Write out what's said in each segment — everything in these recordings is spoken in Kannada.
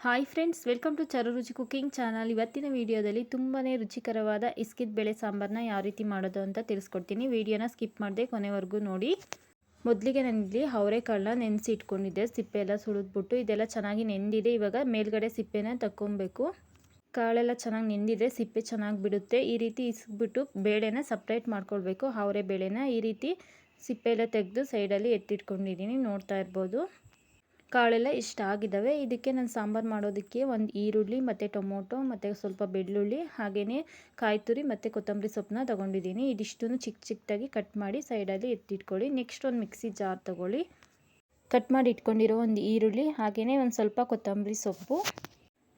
ಹಾಯ್ ಫ್ರೆಂಡ್ಸ್, ವೆಲ್ಕಮ್ ಟು ಚರು ರುಚಿ ಕುಕಿಂಗ್ ಚಾನಲ್. ಇವತ್ತಿನ ವಿಡಿಯೋದಲ್ಲಿ ತುಂಬಾ ರುಚಿಕರವಾದ ಇಸ್ಕಿದ ಬೇಳೆ ಸಾಂಬಾರನ್ನ ಯಾವ ರೀತಿ ಮಾಡೋದು ಅಂತ ತಿಳಿಸ್ಕೊಡ್ತೀನಿ. ವಿಡಿಯೋನ ಸ್ಕಿಪ್ ಮಾಡದೆ ಕೊನೆವರೆಗೂ ನೋಡಿ. ಮೊದಲಿಗೆ ನಾನಿಲ್ಲಿ ಅವರೆಕಾಳನ್ನ ನೆನೆಸಿ ಇಟ್ಕೊಂಡಿದ್ದೆ. ಸಿಪ್ಪೆ ಎಲ್ಲ ಸುಳಿದ್ಬಿಟ್ಟು ಇದೆಲ್ಲ ಚೆನ್ನಾಗಿ ನೆಂದಿದೆ. ಇವಾಗ ಮೇಲ್ಗಡೆ ಸಿಪ್ಪೆನ ತಗೊಬೇಕು. ಕಾಳೆಲ್ಲ ಚೆನ್ನಾಗಿ ನೆಂದಿದೆ, ಸಿಪ್ಪೆ ಚೆನ್ನಾಗಿ ಬಿಡುತ್ತೆ. ಈ ರೀತಿ ಇಸ್ಬಿಟ್ಟು ಬೇಳೆನ ಸಪ್ರೇಟ್ ಮಾಡ್ಕೊಳ್ಬೇಕು. ಅವರೆ ಬೇಳೆನ ಈ ರೀತಿ ಸಿಪ್ಪೆ ಎಲ್ಲ ತೆಗೆದು ಸೈಡಲ್ಲಿ ಎತ್ತಿಟ್ಕೊಂಡಿದ್ದೀನಿ, ನೋಡ್ತಾ ಇರ್ಬೋದು. ಕಾಳೆಲ್ಲ ಇಷ್ಟ ಆಗಿದ್ದಾವೆ. ಇದಕ್ಕೆ ನಾನು ಸಾಂಬಾರು ಮಾಡೋದಕ್ಕೆ ಒಂದು ಈರುಳ್ಳಿ ಮತ್ತು ಟೊಮೊಟೊ ಮತ್ತು ಸ್ವಲ್ಪ ಬೆಳ್ಳುಳ್ಳಿ, ಹಾಗೆಯೇ ಕಾಯಿ ತುರಿ ಮತ್ತು ಕೊತ್ತಂಬರಿ ಸೊಪ್ಪನ್ನ ತೊಗೊಂಡಿದ್ದೀನಿ. ಇದಿಷ್ಟನ್ನು ಚಿಕ್ಕದಾಗಿ ಕಟ್ ಮಾಡಿ ಸೈಡಲ್ಲಿ ಎತ್ತಿಟ್ಕೊಳ್ಳಿ. ನೆಕ್ಸ್ಟ್ ಒಂದು ಮಿಕ್ಸಿ ಜಾರ್ ತೊಗೊಳ್ಳಿ. ಕಟ್ ಮಾಡಿ ಇಟ್ಕೊಂಡಿರೋ ಒಂದು ಈರುಳ್ಳಿ, ಹಾಗೆಯೇ ಒಂದು ಸ್ವಲ್ಪ ಕೊತ್ತಂಬರಿ ಸೊಪ್ಪು,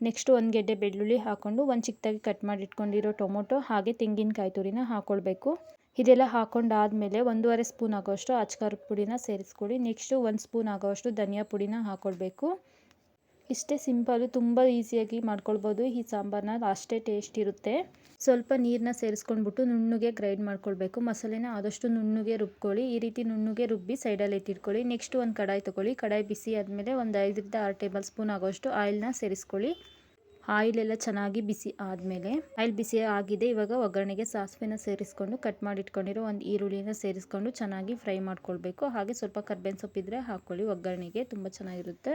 ನೆಕ್ಸ್ಟ್ ಒಂದು ಗೆಡ್ಡೆ ಬೆಳ್ಳುಳ್ಳಿ ಹಾಕ್ಕೊಂಡು ಒಂದು ಚಿಕ್ಕದಾಗಿ ಕಟ್ ಮಾಡಿ ಇಟ್ಕೊಂಡಿರೋ ಟೊಮೊಟೊ ಹಾಗೆ ತೆಂಗಿನಕಾಯಿ ತುರಿನ ಹಾಕ್ಕೊಳ್ಬೇಕು. ಇದೆಲ್ಲ ಹಾಕ್ಕೊಂಡಾದಮೇಲೆ 1.5 ಸ್ಪೂನ್ ಆಗೋಷ್ಟು ಅಚ್ಕಾರದ ಪುಡಿನ ಸೇರಿಸ್ಕೊಳ್ಳಿ. ನೆಕ್ಸ್ಟು 1 ಸ್ಪೂನ್ ಆಗೋಷ್ಟು ಧನಿಯಾ ಪುಡಿನ ಹಾಕ್ಕೊಳ್ಬೇಕು. ಇಷ್ಟೇ ಸಿಂಪಲ್ಲು, ತುಂಬ ಈಸಿಯಾಗಿ ಮಾಡ್ಕೊಳ್ಬೋದು ಈ ಸಾಂಬಾರನ್ನ. ಅಷ್ಟೇ ಟೇಸ್ಟ್ ಇರುತ್ತೆ. ಸ್ವಲ್ಪ ನೀರನ್ನ ಸೇರಿಸ್ಕೊಂಡ್ಬಿಟ್ಟು ನುಣ್ಣಗೆ ಗ್ರೈಂಡ್ ಮಾಡ್ಕೊಳ್ಬೇಕು. ಮಸಾಲೆನ ಆದಷ್ಟು ನುಣ್ಣಗೆ ರುಬ್ಕೊಳ್ಳಿ. ಈ ರೀತಿ ನುಣ್ಣಗೆ ರುಬ್ಬಿ ಸೈಡಲ್ಲಿ ಎತ್ತಿಟ್ಕೊಳ್ಳಿ. ನೆಕ್ಸ್ಟ್ ಒಂದು ಕಡಾಯಿ ತೊಗೊಳ್ಳಿ. ಕಡಾಯಿ ಬಿಸಿ ಆದಮೇಲೆ ಒಂದು 5 ರಿಂದ 6 ಟೇಬಲ್ ಸ್ಪೂನ್ ಆಗೋಷ್ಟು ಆಯಿಲ್ನ ಸೇರಿಸ್ಕೊಳ್ಳಿ. ಆಯಿಲ್ ಎಲ್ಲ ಚೆನ್ನಾಗಿ ಬಿಸಿ ಆದಮೇಲೆ, ಆಯಿಲ್ ಬಿಸಿ ಆಗಿದೆ. ಇವಾಗ ಒಗ್ಗರಣೆಗೆ ಸಾಸಿವೆನ ಸೇರಿಸ್ಕೊಂಡು ಕಟ್ ಮಾಡಿ ಇಟ್ಕೊಂಡಿರೋ ಒಂದು ಈರುಳ್ಳಿನ ಸೇರಿಸ್ಕೊಂಡು ಚೆನ್ನಾಗಿ ಫ್ರೈ ಮಾಡ್ಕೊಳ್ಬೇಕು. ಹಾಗೆ ಸ್ವಲ್ಪ ಕರ್ಬೇವಿನ ಸೊಪ್ಪಿದ್ರೆ ಹಾಕ್ಕೊಳ್ಳಿ, ಒಗ್ಗರಣೆಗೆ ತುಂಬ ಚೆನ್ನಾಗಿರುತ್ತೆ.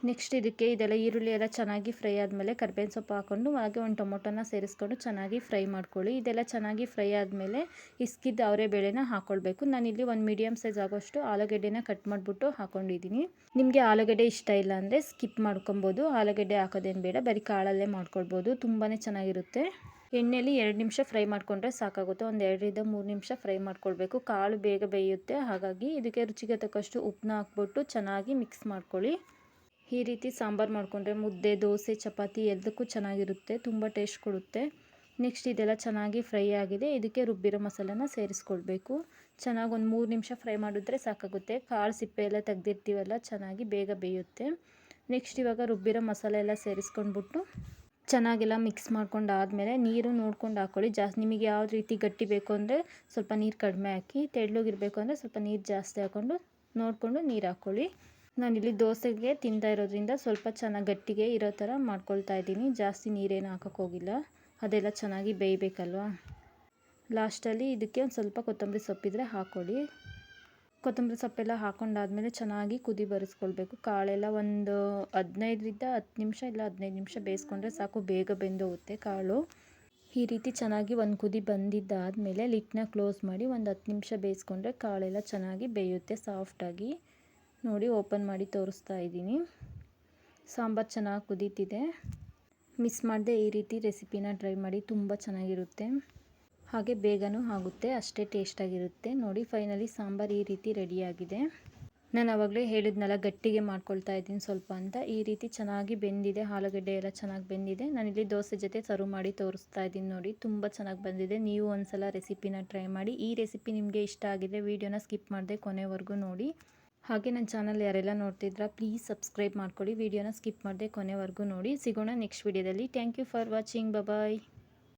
ನೆಕ್ಸ್ಟ್ ಇದೆಲ್ಲ ಈರುಳ್ಳಿ ಎಲ್ಲ ಚೆನ್ನಾಗಿ ಫ್ರೈ ಆದಮೇಲೆ ಕರ್ಬೇವಿನ ಸೊಪ್ಪು ಹಾಕ್ಕೊಂಡು ಹಾಗೆ ಒಂದು ಟೊಮೊಟೊನ ಸೇರಿಸ್ಕೊಂಡು ಚೆನ್ನಾಗಿ ಫ್ರೈ ಮಾಡ್ಕೊಳ್ಳಿ. ಇದೆಲ್ಲ ಚೆನ್ನಾಗಿ ಫ್ರೈ ಆದಮೇಲೆ ಇಸ್ಕಿದ ಅವರೆ ಬೇಳೆನ ಹಾಕ್ಕೊಳ್ಬೇಕು. ನಾನಿಲ್ಲಿ ಒಂದು ಮೀಡಿಯಮ್ ಸೈಜ್ ಆಗೋಷ್ಟು ಆಲೂಗಡ್ಡೆನ ಕಟ್ ಮಾಡಿಬಿಟ್ಟು ಹಾಕ್ಕೊಂಡಿದ್ದೀನಿ. ನಿಮಗೆ ಆಲೂಗಡ್ಡೆ ಇಷ್ಟ ಇಲ್ಲ ಅಂದರೆ ಸ್ಕಿಪ್ ಮಾಡ್ಕೊಬೋದು. ಆಲೂಗಡ್ಡೆ ಹಾಕೋದೇನು ಬೇಡ, ಬರೀ ಕಾಳಲ್ಲೇ ಮಾಡ್ಕೊಳ್ಬೋದು. ತುಂಬಾ ಚೆನ್ನಾಗಿರುತ್ತೆ. ಎಣ್ಣೆಯಲ್ಲಿ 2 ನಿಮಿಷ ಫ್ರೈ ಮಾಡಿಕೊಂಡ್ರೆ ಸಾಕಾಗುತ್ತೆ. ಒಂದು 2 ರಿಂದ 3 ನಿಮಿಷ ಫ್ರೈ ಮಾಡ್ಕೊಳ್ಬೇಕು. ಕಾಳು ಬೇಗ ಬೇಯುತ್ತೆ. ಹಾಗಾಗಿ ಇದಕ್ಕೆ ರುಚಿಗೆ ತಕ್ಕಷ್ಟು ಉಪ್ಪನ್ನ ಹಾಕ್ಬಿಟ್ಟು ಚೆನ್ನಾಗಿ ಮಿಕ್ಸ್ ಮಾಡ್ಕೊಳ್ಳಿ. ಈ ರೀತಿ ಸಾಂಬಾರು ಮಾಡಿಕೊಂಡ್ರೆ ಮುದ್ದೆ, ದೋಸೆ, ಚಪಾತಿ ಎಲ್ಲದಕ್ಕೂ ಚೆನ್ನಾಗಿರುತ್ತೆ, ತುಂಬ ಟೇಸ್ಟ್ ಕೊಡುತ್ತೆ. ನೆಕ್ಸ್ಟ್ ಇದೆಲ್ಲ ಚೆನ್ನಾಗಿ ಫ್ರೈ ಆಗಿದೆ. ಇದಕ್ಕೆ ರುಬ್ಬಿರೋ ಮಸಾಲೆನ ಸೇರಿಸ್ಕೊಳ್ಬೇಕು. ಚೆನ್ನಾಗಿ ಒಂದು 3 ನಿಮಿಷ ಫ್ರೈ ಮಾಡಿದ್ರೆ ಸಾಕಾಗುತ್ತೆ. ಕಾಳು ಸಿಪ್ಪೆ ಎಲ್ಲ ತೆಗೆದಿರ್ತೀವಲ್ಲ, ಚೆನ್ನಾಗಿ ಬೇಗ ಬೇಯುತ್ತೆ. ನೆಕ್ಸ್ಟ್ ಇವಾಗ ರುಬ್ಬಿರೋ ಮಸಾಲೆ ಎಲ್ಲ ಸೇರಿಸ್ಕೊಂಡ್ಬಿಟ್ಟು ಚೆನ್ನಾಗೆಲ್ಲ ಮಿಕ್ಸ್ ಮಾಡ್ಕೊಂಡಾದಮೇಲೆ ನೀರು ನೋಡ್ಕೊಂಡು ಹಾಕ್ಕೊಳ್ಳಿ. ನಿಮಗೆ ಯಾವ ರೀತಿ ಗಟ್ಟಿ ಬೇಕು ಅಂದರೆ ಸ್ವಲ್ಪ ನೀರು ಕಡಿಮೆ ಹಾಕಿ, ತೆಳ್ಳಗಿರಬೇಕು ಅಂದರೆ ಸ್ವಲ್ಪ ನೀರು ಜಾಸ್ತಿ ಹಾಕ್ಕೊಂಡು ನೋಡಿಕೊಂಡು ನೀರು ಹಾಕ್ಕೊಳ್ಳಿ. ನಾನಿಲ್ಲಿ ದೋಸೆಗೆ ತಿಂತಾ ಇರೋದ್ರಿಂದ ಸ್ವಲ್ಪ ಚೆನ್ನಾಗಿ ಗಟ್ಟಿಗೆ ಇರೋ ಥರ ಮಾಡ್ಕೊಳ್ತಾ ಇದ್ದೀನಿ. ಜಾಸ್ತಿ ನೀರೇನು ಹಾಕೋಕ್ಕೋಗಿಲ್ಲ, ಅದೆಲ್ಲ ಚೆನ್ನಾಗಿ ಬೇಯಬೇಕಲ್ವ. ಲಾಸ್ಟಲ್ಲಿ ಇದಕ್ಕೆ ಒಂದು ಸ್ವಲ್ಪ ಕೊತ್ತಂಬರಿ ಸೊಪ್ಪಿದ್ರೆ ಹಾಕ್ಕೊಳ್ಳಿ. ಕೊತ್ತಂಬರಿ ಸೊಪ್ಪೆಲ್ಲ ಹಾಕ್ಕೊಂಡಾದ್ಮೇಲೆ ಚೆನ್ನಾಗಿ ಕುದಿ ಬರಿಸ್ಕೊಳ್ಬೇಕು. ಕಾಳೆಲ್ಲ ಒಂದು 15 ರಿಂದ 10 ನಿಮಿಷ ಇಲ್ಲ 15 ನಿಮಿಷ ಬೇಯಿಸ್ಕೊಂಡ್ರೆ ಸಾಕು, ಬೇಗ ಬೆಂದೋಗುತ್ತೆ ಕಾಳು. ಈ ರೀತಿ ಚೆನ್ನಾಗಿ ಒಂದು ಕುದಿ ಬಂದಿದ್ದಾದಮೇಲೆ ಲಿಡ್ನ ಕ್ಲೋಸ್ ಮಾಡಿ ಒಂದು 10 ನಿಮಿಷ ಬೇಯಿಸ್ಕೊಂಡ್ರೆ ಕಾಳೆಲ್ಲ ಚೆನ್ನಾಗಿ ಬೇಯುತ್ತೆ ಸಾಫ್ಟಾಗಿ. ನೋಡಿ, ಓಪನ್ ಮಾಡಿ ತೋರಿಸ್ತಾ ಇದ್ದೀನಿ. ಸಾಂಬಾರು ಚೆನ್ನಾಗಿ ಕುದೀತಿದೆ. ಮಿಸ್ ಮಾಡದೆ ಈ ರೀತಿ ರೆಸಿಪಿನ ಟ್ರೈ ಮಾಡಿ, ತುಂಬ ಚೆನ್ನಾಗಿರುತ್ತೆ. ಹಾಗೆ ಬೇಗನೂ ಆಗುತ್ತೆ, ಅಷ್ಟೇ ಟೇಸ್ಟಾಗಿರುತ್ತೆ. ನೋಡಿ, ಫೈನಲಿ ಸಾಂಬಾರು ಈ ರೀತಿ ರೆಡಿಯಾಗಿದೆ. ನಾನು ಆವಾಗಲೇ ಹೇಳಿದ್ನಲ್ಲ ಗಟ್ಟಿಗೆ ಮಾಡ್ಕೊಳ್ತಾ ಇದ್ದೀನಿ ಸ್ವಲ್ಪ ಅಂತ. ಈ ರೀತಿ ಚೆನ್ನಾಗಿ ಬೆಂದಿದೆ, ಆಲೂಗಡ್ಡೆ ಎಲ್ಲ ಚೆನ್ನಾಗಿ ಬೆಂದಿದೆ. ನಾನಿಲ್ಲಿ ದೋಸೆ ಜೊತೆ ಸರ್ವ್ ಮಾಡಿ ತೋರಿಸ್ತಾ ಇದ್ದೀನಿ. ನೋಡಿ, ತುಂಬ ಚೆನ್ನಾಗಿ ಬಂದಿದೆ. ನೀವು ಒಂದ್ಸಲ ರೆಸಿಪಿನ ಟ್ರೈ ಮಾಡಿ. ಈ ರೆಸಿಪಿ ನಿಮಗೆ ಇಷ್ಟ ಆಗಿದೆ ವಿಡಿಯೋನ ಸ್ಕಿಪ್ ಮಾಡದೆ ಕೊನೆವರೆಗೂ ನೋಡಿ. ಹಾಗೆ ನನ್ನ ಚಾನಲ್ ಯಾರೆಲ್ಲ ನೋಡ್ತಿದ್ರಾ ಪ್ಲೀಸ್ ಸಬ್ಸ್ಕ್ರೈಬ್ ಮಾಡ್ಕೊಳ್ಳಿ. ವಿಡಿಯೋನ ಸ್ಕಿಪ್ ಮಾಡದೆ ಕೊನೆವರೆಗೂ ನೋಡಿ. ಸಿಗೋಣ ನೆಕ್ಸ್ಟ್ ವಿಡಿಯೋದಲ್ಲಿ. Thank you for watching. Bye.